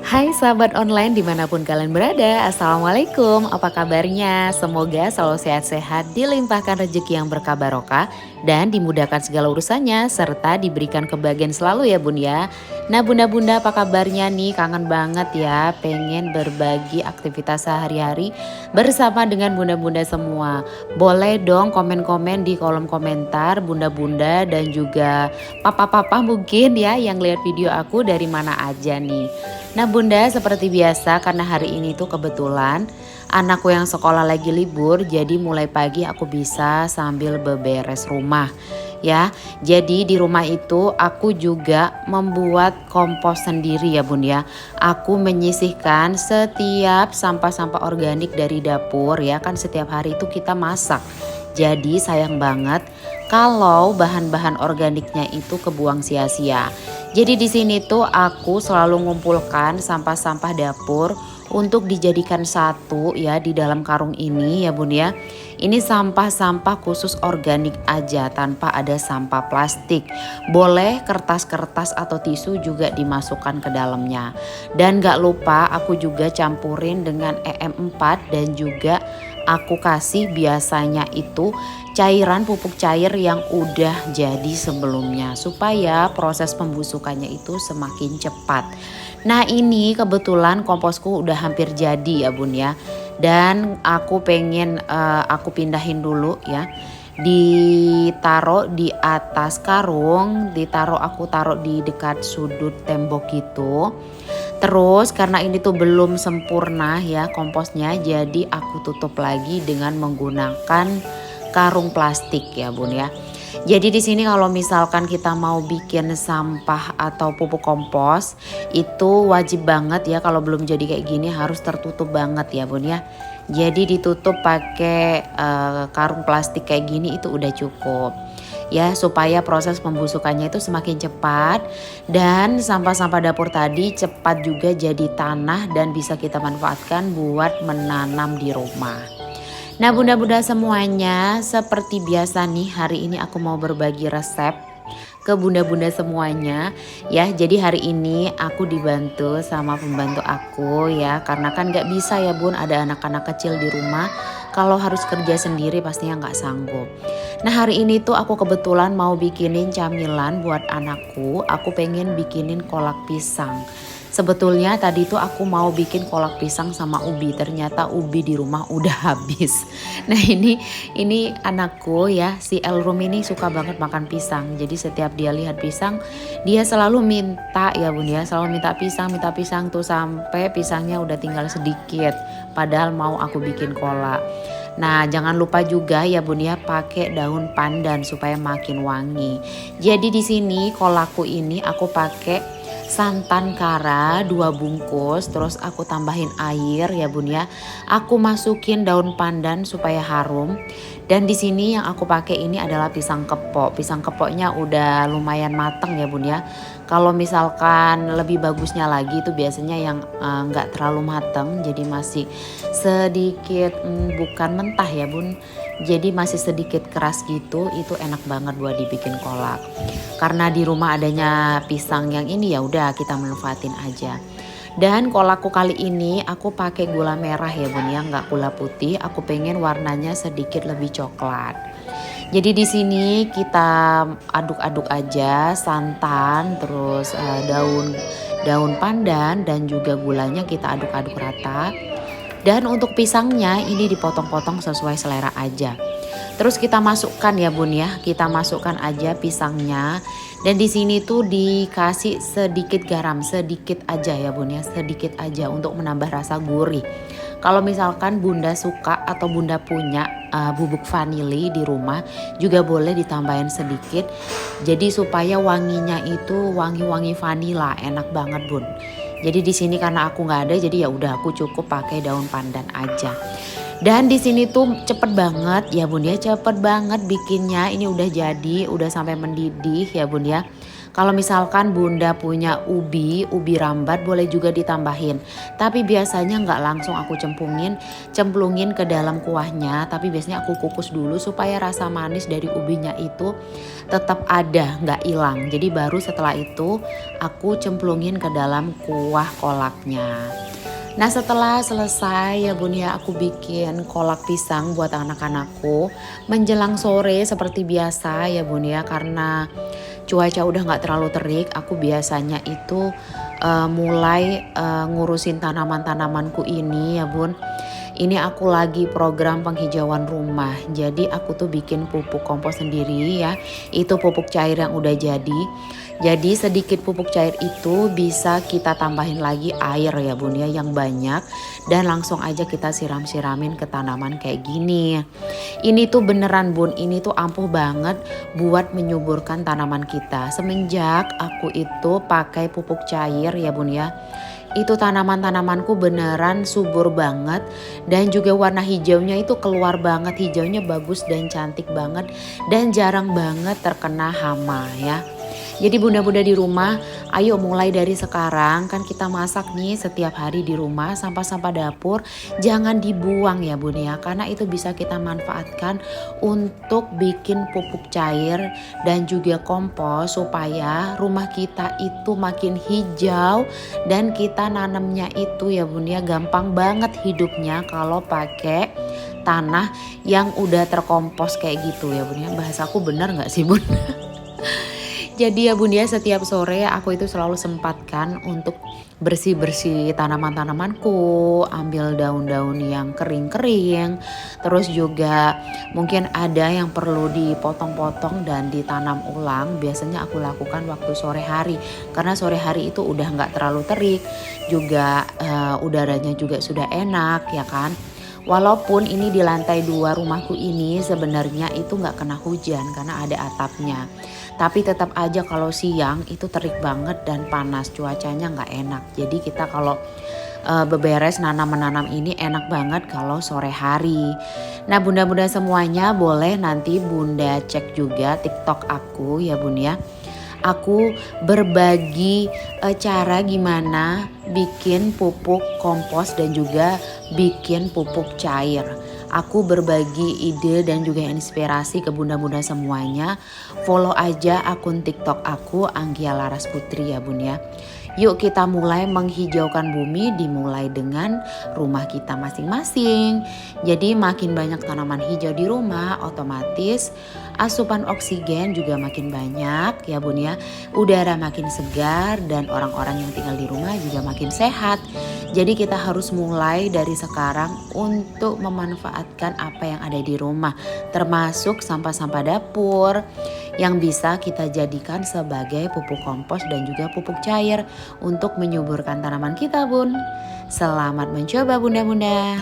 Hai sahabat online dimanapun kalian berada, Assalamualaikum, apa kabarnya? Semoga selalu sehat-sehat, dilimpahkan rezeki yang berkah barokah, dan dimudahkan segala urusannya, serta diberikan kebahagiaan selalu ya bun ya. Nah bunda-bunda apa kabarnya nih? Kangen banget ya, pengen berbagi aktivitas sehari-hari bersama dengan bunda-bunda semua. Boleh dong komen-komen di kolom komentar bunda-bunda dan juga papa-papa mungkin ya yang lihat video aku dari mana aja nih. Nah bunda seperti biasa karena hari ini tuh kebetulan anakku yang sekolah lagi libur, jadi mulai pagi aku bisa sambil beberes rumah ya. Jadi di rumah itu aku juga membuat kompos sendiri ya bun ya. Aku menyisihkan setiap sampah-sampah organik dari dapur ya, kan setiap hari itu kita masak. Jadi sayang banget kalau bahan-bahan organiknya itu kebuang sia-sia. Jadi di sini tuh aku selalu ngumpulkan sampah-sampah dapur untuk dijadikan satu ya di dalam karung ini ya bun ya. Ini sampah-sampah khusus organik aja tanpa ada sampah plastik. Boleh kertas-kertas atau tisu juga dimasukkan ke dalamnya. Dan gak lupa aku juga campurin dengan EM4 dan juga aku kasih biasanya itu cairan pupuk cair yang udah jadi sebelumnya supaya proses pembusukannya itu semakin cepat. Nah ini kebetulan komposku udah hampir jadi ya bun ya, dan aku pengen aku pindahin dulu ya, ditaruh di atas karung, aku taruh di dekat sudut tembok gitu. Terus karena ini tuh belum sempurna ya komposnya, jadi aku tutup lagi dengan menggunakan karung plastik ya bun ya. Jadi di sini kalau misalkan kita mau bikin sampah atau pupuk kompos itu wajib banget ya, kalau belum jadi kayak gini harus tertutup banget ya bun ya. Jadi ditutup pakai karung plastik kayak gini itu udah cukup ya, supaya proses pembusukannya itu semakin cepat dan sampah-sampah dapur tadi cepat juga jadi tanah dan bisa kita manfaatkan buat menanam di rumah. Nah bunda-bunda semuanya, seperti biasa nih hari ini aku mau berbagi resep ke bunda-bunda semuanya ya. Jadi hari ini aku dibantu sama pembantu aku ya, karena kan gak bisa ya bun, ada anak-anak kecil di rumah. Kalau harus kerja sendiri pastinya gak sanggup. Nah hari ini tuh aku kebetulan mau bikinin camilan buat anakku. Aku pengen bikinin kolak pisang. Sebetulnya tadi tuh aku mau bikin kolak pisang sama ubi, ternyata ubi di rumah udah habis. Nah ini anakku ya, si Elrum ini suka banget makan pisang. Jadi setiap dia lihat pisang, dia selalu minta ya bun ya, selalu minta pisang tuh sampai pisangnya udah tinggal sedikit. Padahal mau aku bikin kolak. Nah jangan lupa juga ya bun ya, pakai daun pandan supaya makin wangi. Jadi di sini kolakku ini aku pakai santan kara 2 bungkus, terus aku tambahin air ya bun ya. Aku masukin daun pandan supaya harum. Dan di sini yang aku pakai ini adalah pisang kepok. Pisang kepoknya udah lumayan mateng ya bun ya. Kalau misalkan lebih bagusnya lagi itu biasanya yang nggak terlalu mateng, jadi masih sedikit bukan mentah ya bun. Jadi masih sedikit keras gitu, itu enak banget buat dibikin kolak. Karena di rumah adanya pisang yang ini ya udah kita manfaatin aja. Dan kolakku kali ini aku pakai gula merah ya bun ya, nggak gula putih. Aku pengen warnanya sedikit lebih coklat. Jadi di sini kita aduk-aduk aja santan, terus daun pandan dan juga gulanya kita aduk-aduk rata. Dan untuk pisangnya ini dipotong-potong sesuai selera aja. Terus kita masukkan ya bun ya, kita masukkan aja pisangnya. Dan di sini tuh dikasih sedikit garam, sedikit aja ya bun ya, sedikit aja untuk menambah rasa gurih. Kalau misalkan bunda suka atau bunda punya bubuk vanili di rumah juga boleh ditambahin sedikit. Jadi supaya wanginya itu wangi-wangi vanila, enak banget bun. Jadi di sini karena aku nggak ada, jadi ya udah aku cukup pakai daun pandan aja. Dan di sini tuh cepet banget ya bun ya, cepet banget bikinnya. Ini udah jadi, udah sampai mendidih ya bun ya. Kalau misalkan bunda punya ubi rambat boleh juga ditambahin. Tapi biasanya nggak langsung aku cemplungin ke dalam kuahnya. Tapi biasanya aku kukus dulu supaya rasa manis dari ubinya itu tetap ada, nggak hilang. Jadi baru setelah itu aku cemplungin ke dalam kuah kolaknya. Nah setelah selesai ya bun ya aku bikin kolak pisang buat anak-anakku menjelang sore seperti biasa ya bun ya, karena cuaca udah nggak terlalu terik. Aku biasanya itu mulai ngurusin tanaman-tanamanku ini ya bun. Ini aku lagi program penghijauan rumah. Jadi aku tuh bikin pupuk kompos sendiri ya. Itu pupuk cair yang udah jadi. Jadi sedikit pupuk cair itu bisa kita tambahin lagi air ya bun ya yang banyak. Dan langsung aja kita siram-siramin ke tanaman kayak gini. Ini tuh beneran bun, ini tuh ampuh banget buat menyuburkan tanaman kita. Semenjak aku itu pakai pupuk cair ya bun ya, itu tanaman-tanamanku beneran subur banget dan juga warna hijaunya itu keluar banget, hijaunya bagus dan cantik banget dan jarang banget terkena hama ya. Jadi bunda-bunda di rumah, ayo mulai dari sekarang kan kita masak nih setiap hari di rumah, sampah-sampah dapur jangan dibuang ya bun ya, karena itu bisa kita manfaatkan untuk bikin pupuk cair dan juga kompos supaya rumah kita itu makin hijau dan kita nanamnya itu ya bun ya gampang banget hidupnya kalau pakai tanah yang udah terkompos kayak gitu ya bun ya. Bahasaku benar nggak sih bun? Jadi ya bun ya setiap sore aku itu selalu sempatkan untuk bersih-bersih tanaman-tanamanku, ambil daun-daun yang kering-kering, terus juga mungkin ada yang perlu dipotong-potong dan ditanam ulang. Biasanya aku lakukan waktu sore hari karena sore hari itu udah nggak terlalu terik, juga udaranya juga sudah enak ya kan. Walaupun ini di lantai 2 rumahku ini sebenarnya itu nggak kena hujan karena ada atapnya. Tapi tetap aja kalau siang itu terik banget dan panas, cuacanya nggak enak. Jadi kita kalau beberes nanam-menanam ini enak banget kalau sore hari. Nah bunda-bunda semuanya boleh nanti bunda cek juga TikTok aku ya bun ya. Aku berbagi cara gimana bikin pupuk kompos dan juga bikin pupuk cair. Aku berbagi ide dan juga inspirasi ke bunda-bunda semuanya. Follow aja akun TikTok aku Anggia Laras Putri ya bun ya. Yuk kita mulai menghijaukan bumi, dimulai dengan rumah kita masing-masing. Jadi makin banyak tanaman hijau di rumah, otomatis asupan oksigen juga makin banyak ya bun ya. Udara makin segar dan orang-orang yang tinggal di rumah juga makin sehat. Jadi kita harus mulai dari sekarang untuk memanfaatkan apa yang ada di rumah, termasuk sampah-sampah dapur yang bisa kita jadikan sebagai pupuk kompos dan juga pupuk cair untuk menyuburkan tanaman kita bun. Selamat mencoba bunda-bunda.